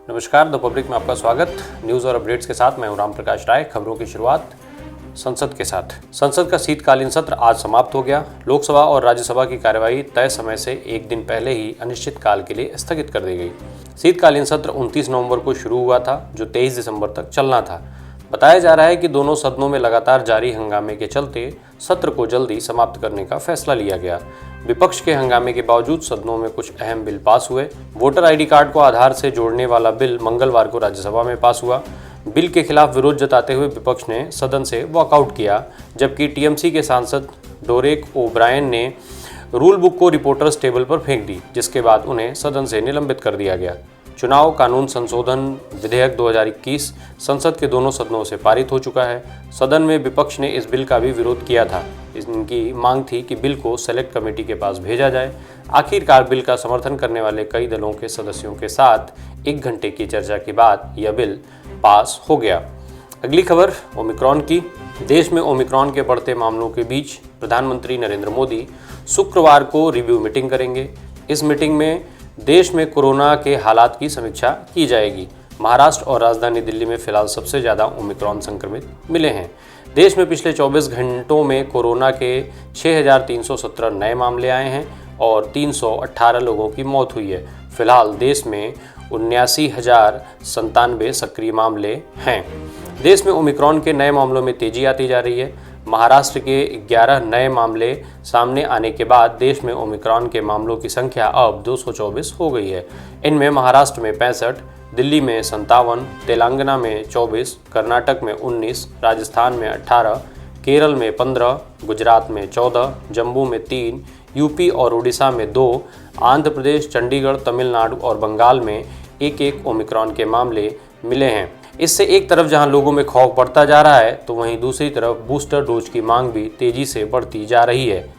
नमस्कार, the public में आपका स्वागत। न्यूज़ और अपडेट्स के साथ मैं हूं राम प्रकाश राय। खबरों की शुरुआत संसद के साथ। संसद का शीतकालीन सत्र आज समाप्त हो गया। लोकसभा और राज्यसभा की कार्यवाही तय समय से एक दिन पहले ही अनिश्चित काल के लिए स्थगित कर दी गई। शीतकालीन सत्र 29 नवंबर को शुरू हुआ था, जो 23 दिसंबर तक चलना था। बताया जा रहा है कि दोनों सदनों में लगातार जारी हंगामे के चलते सत्र को जल्दी समाप्त करने का फैसला लिया गया। विपक्ष के हंगामे के बावजूद सदनों में कुछ अहम बिल पास हुए। वोटर आईडी कार्ड को आधार से जोड़ने वाला बिल मंगलवार को राज्यसभा में पास हुआ। बिल के खिलाफ विरोध जताते हुए विपक्ष ने सदन से वॉकआउट किया, जबकि टीएमसी के सांसद डोरेक ओब्रायन ने रूल बुक को रिपोर्टर्स टेबल पर फेंक दी, जिसके बाद उन्हें सदन से निलंबित कर दिया गया। चुनाव कानून संशोधन विधेयक 2021 संसद के दोनों सदनों से पारित हो चुका है। सदन में विपक्ष ने इस बिल का भी विरोध किया था। इनकी मांग थी कि बिल को सेलेक्ट कमेटी के पास भेजा जाए। आखिरकार बिल का समर्थन करने वाले कई दलों के सदस्यों के साथ 1 घंटे की चर्चा के बाद यह बिल पास हो गया। अगली खबर ओमिक्रॉन की। देश में ओमिक्रॉन के बढ़ते मामलों के बीच प्रधानमंत्री नरेंद्र मोदी शुक्रवार को रिव्यू मीटिंग करेंगे। इस मीटिंग में देश में कोरोना के हालात की समीक्षा की जाएगी। महाराष्ट्र और राजधानी दिल्ली में फिलहाल सबसे ज़्यादा ओमिक्रॉन संक्रमित मिले हैं। देश में पिछले 24 घंटों में कोरोना के 6,317 नए मामले आए हैं और 318 लोगों की मौत हुई है। फिलहाल देश में 79,097 सक्रिय मामले हैं। देश में ओमिक्रॉन के नए मामलों में तेजी आती जा रही है। महाराष्ट्र के 11 नए मामले सामने आने के बाद देश में ओमिक्रॉन के मामलों की संख्या अब 224 हो गई है। इनमें महाराष्ट्र में 65, दिल्ली में 57, तेलंगाना में 24, कर्नाटक में 19, राजस्थान में 18, केरल में 15, गुजरात में 14, जम्मू में 3, यूपी और उड़ीसा में 2, आंध्र प्रदेश, चंडीगढ़, तमिलनाडु और बंगाल में एक ओमिक्रॉन के मामले मिले हैं। इससे एक तरफ जहां लोगों में खौफ बढ़ता जा रहा है, तो वहीं दूसरी तरफ बूस्टर डोज की मांग भी तेजी से बढ़ती जा रही है।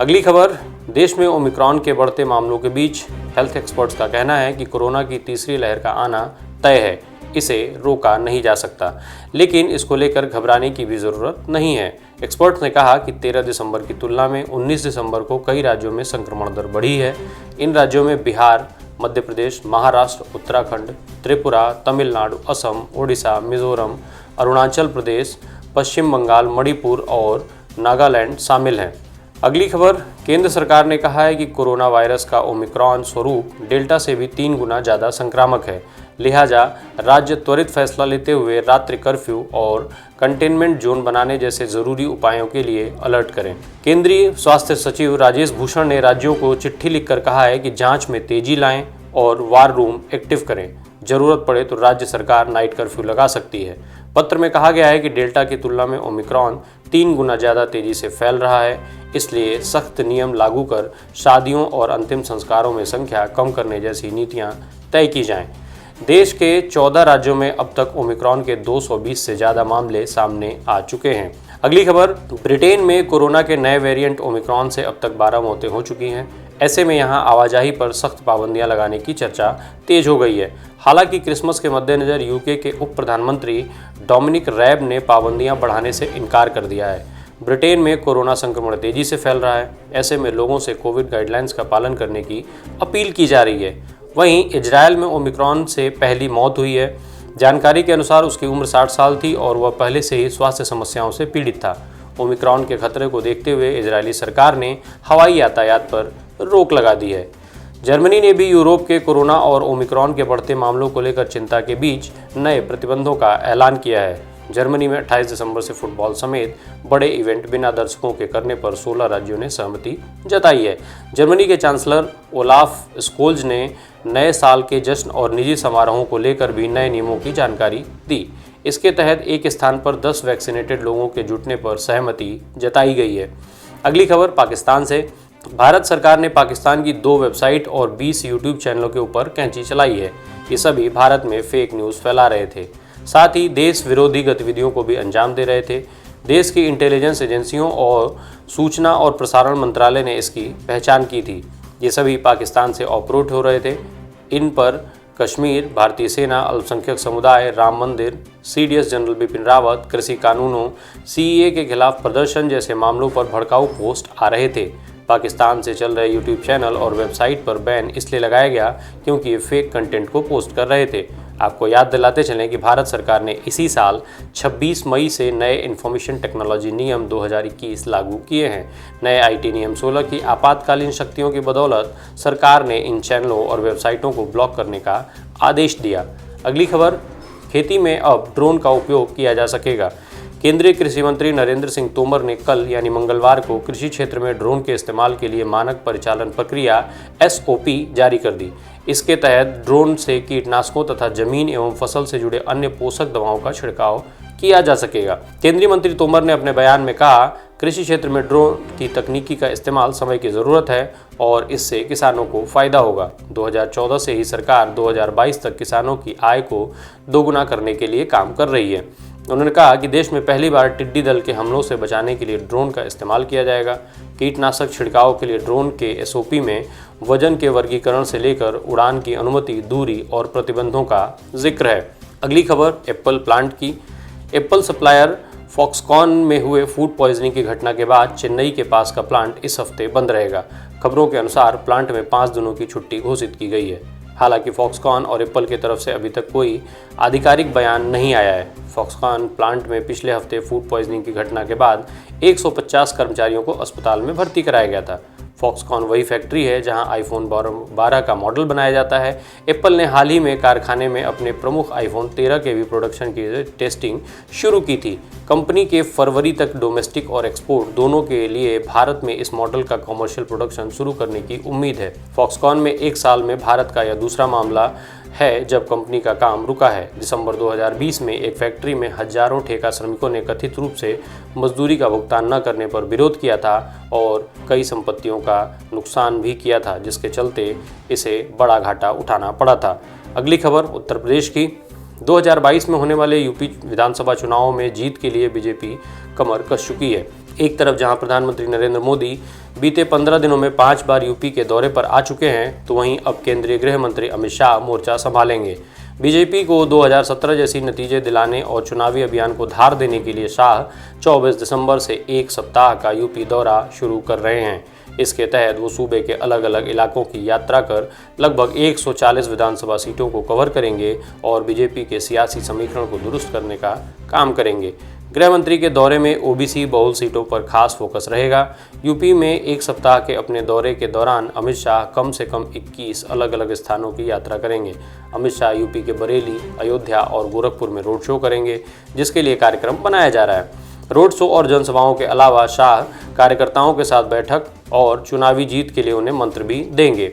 अगली खबर, देश में ओमिक्रॉन के बढ़ते मामलों के बीच हेल्थ एक्सपर्ट्स का कहना है कि कोरोना की तीसरी लहर का आना तय है। इसे रोका नहीं जा सकता, लेकिन इसको लेकर घबराने की भी ज़रूरत नहीं है। एक्सपर्ट्स ने कहा कि 13 दिसंबर की तुलना में 19 दिसंबर को कई राज्यों में संक्रमण दर बढ़ी है। इन राज्यों में बिहार, मध्य प्रदेश, महाराष्ट्र, उत्तराखंड, त्रिपुरा, तमिलनाडु, असम, ओडिशा, मिजोरम, अरुणाचल प्रदेश, पश्चिम बंगाल, मणिपुर और नागालैंड शामिल हैं। अगली खबर, केंद्र सरकार ने कहा है कि कोरोना वायरस का ओमिक्रॉन स्वरूप डेल्टा से भी 3 गुना ज़्यादा संक्रामक है। लिहाजा राज्य त्वरित फैसला लेते हुए रात्रि कर्फ्यू और कंटेनमेंट जोन बनाने जैसे जरूरी उपायों के लिए अलर्ट करें। केंद्रीय स्वास्थ्य सचिव राजेश भूषण ने राज्यों को चिट्ठी लिखकर कहा है कि जांच में तेजी लाएं और वार रूम एक्टिव करें। जरूरत पड़े तो राज्य सरकार नाइट कर्फ्यू लगा सकती है। पत्र में कहा गया है कि डेल्टा की तुलना में ओमिक्रॉन 3 गुना ज़्यादा तेजी से फैल रहा है, इसलिए सख्त नियम लागू कर शादियों और अंतिम संस्कारों में संख्या कम करने जैसी नीतियां तय की जाएं। देश के 14 राज्यों में अब तक ओमिक्रॉन के 220 से ज़्यादा मामले सामने आ चुके हैं। अगली खबर, ब्रिटेन में कोरोना के नए वेरिएंट ओमिक्रॉन से अब तक 12 मौतें हो चुकी हैं। ऐसे में यहां आवाजाही पर सख्त पाबंदियां लगाने की चर्चा तेज हो गई है। हालांकि क्रिसमस के मद्देनज़र यूके के उप प्रधानमंत्री डोमिनिक रैब ने पाबंदियां बढ़ाने से इनकार कर दिया है। ब्रिटेन में कोरोना संक्रमण तेजी से फैल रहा है। ऐसे में लोगों से कोविड गाइडलाइंस का पालन करने की अपील की जा रही है। वहीं इजरायल में ओमिक्रॉन से पहली मौत हुई है। जानकारी के अनुसार उसकी उम्र 60 साल थी और वह पहले से ही स्वास्थ्य समस्याओं से पीड़ित था। ओमिक्रॉन के खतरे को देखते हुए इजरायली सरकार ने हवाई यातायात पर रोक लगा दी है। जर्मनी ने भी यूरोप के कोरोना और ओमिक्रॉन के बढ़ते मामलों को लेकर चिंता के बीच नए प्रतिबंधों का ऐलान किया है। जर्मनी में 28 दिसंबर से फुटबॉल समेत बड़े इवेंट बिना दर्शकों के करने पर 16 राज्यों ने सहमति जताई है। जर्मनी के चांसलर ओलाफ स्कोल्ज ने नए साल के जश्न और निजी समारोहों को लेकर भी नए नियमों की जानकारी दी। इसके तहत एक स्थान पर 10 वैक्सीनेटेड लोगों के जुटने पर सहमति जताई गई है। अगली खबर पाकिस्तान से। भारत सरकार ने पाकिस्तान की 2 वेबसाइट और 20 यूट्यूब चैनलों के ऊपर कैंची चलाई है। ये सभी भारत में फेक न्यूज़ फैला रहे थे, साथ ही देश विरोधी गतिविधियों को भी अंजाम दे रहे थे। देश की इंटेलिजेंस एजेंसियों और सूचना और प्रसारण मंत्रालय ने इसकी पहचान की थी। ये सभी पाकिस्तान से ऑपरेट हो रहे थे। इन पर कश्मीर, भारतीय सेना, अल्पसंख्यक समुदाय, राम मंदिर, सीडीएस जनरल बिपिन रावत, कृषि कानूनों, सीएए के खिलाफ प्रदर्शन जैसे मामलों पर भड़काऊ पोस्ट आ रहे थे। पाकिस्तान से चल रहे यूट्यूब चैनल और वेबसाइट पर बैन इसलिए लगाया गया क्योंकि ये फेक कंटेंट को पोस्ट कर रहे थे। आपको याद दिलाते चलें कि भारत सरकार ने इसी साल 26 मई से नए इंफॉर्मेशन टेक्नोलॉजी नियम 2021 लागू किए हैं। नए आईटी नियम 16 की आपातकालीन शक्तियों की बदौलत सरकार ने इन चैनलों और वेबसाइटों को ब्लॉक करने का आदेश दिया। अगली खबर, खेती में अब ड्रोन का उपयोग किया जा सकेगा। केंद्रीय कृषि मंत्री नरेंद्र सिंह तोमर ने कल यानी मंगलवार को कृषि क्षेत्र में ड्रोन के इस्तेमाल के लिए मानक परिचालन प्रक्रिया SOP जारी कर दी। इसके तहत ड्रोन से कीटनाशकों तथा जमीन एवं फसल से जुड़े अन्य पोषक दवाओं का छिड़काव किया जा सकेगा। केंद्रीय मंत्री तोमर ने अपने बयान में कहा, कृषि क्षेत्र में ड्रोन की तकनीकी का इस्तेमाल समय की ज़रूरत है और इससे किसानों को फायदा होगा। 2014 से ही सरकार 2022 तक किसानों की आय को दोगुना करने के लिए काम कर रही है। उन्होंने कहा कि देश में पहली बार टिड्डी दल के हमलों से बचाने के लिए ड्रोन का इस्तेमाल किया जाएगा। कीटनाशक छिड़काव के लिए ड्रोन के SOP में वजन के वर्गीकरण से लेकर उड़ान की अनुमति, दूरी और प्रतिबंधों का जिक्र है। अगली खबर एप्पल प्लांट की। एप्पल सप्लायर फॉक्सकॉन में हुए फूड पॉइजनिंग की घटना के बाद चेन्नई के पास का प्लांट इस हफ्ते बंद रहेगा। खबरों के अनुसार प्लांट में 5 दिनों की छुट्टी घोषित की गई है। हालांकि फॉक्सकॉन और एप्पल की तरफ से अभी तक कोई आधिकारिक बयान नहीं आया है। फॉक्सकॉन प्लांट में पिछले हफ्ते फूड पॉइजनिंग की घटना के बाद 150 कर्मचारियों को अस्पताल में भर्ती कराया गया था। फॉक्सकॉन वही फैक्ट्री है जहां आईफोन 12 का मॉडल बनाया जाता है। एप्पल ने हाल ही में कारखाने में अपने प्रमुख आईफोन 13 के भी प्रोडक्शन की टेस्टिंग शुरू की थी। कंपनी के फरवरी तक डोमेस्टिक और एक्सपोर्ट दोनों के लिए भारत में इस मॉडल का कमर्शियल प्रोडक्शन शुरू करने की उम्मीद है। फॉक्सकॉन में एक साल में भारत का यह दूसरा मामला है जब कंपनी का काम रुका है। दिसंबर 2020 में एक फैक्ट्री में हजारों ठेका श्रमिकों ने कथित रूप से मजदूरी का भुगतान न करने पर विरोध किया था और कई संपत्तियों का नुकसान भी किया था, जिसके चलते इसे बड़ा घाटा उठाना पड़ा था। अगली खबर उत्तर प्रदेश की। 2022 में होने वाले यूपी विधानसभा चुनावों में जीत के लिए बीजेपी कमर कस चुकी है। एक तरफ जहां प्रधानमंत्री नरेंद्र मोदी बीते 15 दिनों में 5 बार यूपी के दौरे पर आ चुके हैं, तो वहीं अब केंद्रीय गृह मंत्री अमित शाह मोर्चा संभालेंगे। बीजेपी को 2017 जैसी नतीजे दिलाने और चुनावी अभियान को धार देने के लिए शाह 24 दिसंबर से एक सप्ताह का यूपी दौरा शुरू कर रहे हैं। इसके तहत वो सूबे के अलग अलग इलाकों की यात्रा कर लगभग 140 विधानसभा सीटों को कवर करेंगे और बीजेपी के सियासी समीकरण को दुरुस्त करने का काम करेंगे। गृह मंत्री के दौरे में ओबीसी बहुल सीटों पर खास फोकस रहेगा। यूपी में एक सप्ताह के अपने दौरे के दौरान अमित शाह कम से कम 21 अलग अलग स्थानों की यात्रा करेंगे। अमित शाह यूपी के बरेली, अयोध्या और गोरखपुर में रोड शो करेंगे, जिसके लिए कार्यक्रम बनाया जा रहा है। रोड शो और जनसभाओं के अलावा शाह कार्यकर्ताओं के साथ बैठक और चुनावी जीत के लिए उन्हें मंत्र भी देंगे।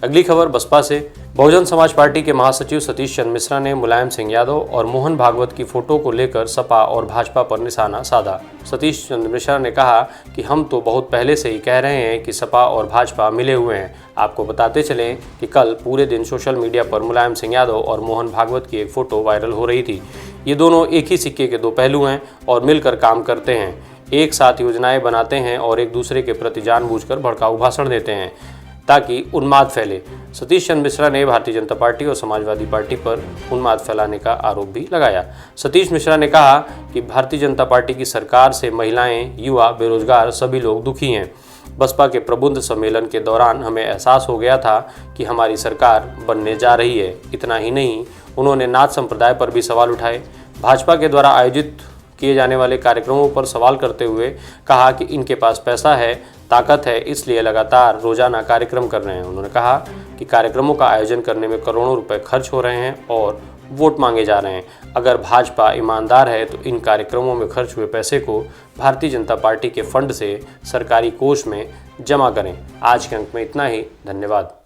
अगली खबर बसपा से। बहुजन समाज पार्टी के महासचिव सतीश चंद्र मिश्रा ने मुलायम सिंह यादव और मोहन भागवत की फोटो को लेकर सपा और भाजपा पर निशाना साधा। सतीश चंद्र मिश्रा ने कहा कि हम तो बहुत पहले से ही कह रहे हैं कि सपा और भाजपा मिले हुए हैं। आपको बताते चलें कि कल पूरे दिन सोशल मीडिया पर मुलायम सिंह यादव और मोहन भागवत की एक फ़ोटो वायरल हो रही थी। ये दोनों एक ही सिक्के के दो पहलू हैं और मिलकर काम करते हैं, एक साथ योजनाएं बनाते हैं और एक दूसरे के प्रति जानबूझकर भड़काऊ भाषण देते हैं ताकि उन्माद फैले। सतीश चंद्र मिश्रा ने भारतीय जनता पार्टी और समाजवादी पार्टी पर उन्माद फैलाने का आरोप भी लगाया। सतीश मिश्रा ने कहा कि भारतीय जनता पार्टी की सरकार से महिलाएं, युवा, बेरोजगार सभी लोग दुखी हैं। बसपा के प्रबुद्ध सम्मेलन के दौरान हमें एहसास हो गया था कि हमारी सरकार बनने जा रही है। इतना ही नहीं, उन्होंने नाथ संप्रदाय पर भी सवाल उठाए। भाजपा के द्वारा आयोजित किए जाने वाले कार्यक्रमों पर सवाल करते हुए कहा कि इनके पास पैसा है, ताकत है, इसलिए लगातार रोजाना कार्यक्रम कर रहे हैं। उन्होंने कहा कि कार्यक्रमों का आयोजन करने में करोड़ों रुपए खर्च हो रहे हैं और वोट मांगे जा रहे हैं। अगर भाजपा ईमानदार है तो इन कार्यक्रमों में खर्च हुए पैसे को भारतीय जनता पार्टी के फंड से सरकारी कोष में जमा करें। आज के अंक में इतना ही। धन्यवाद।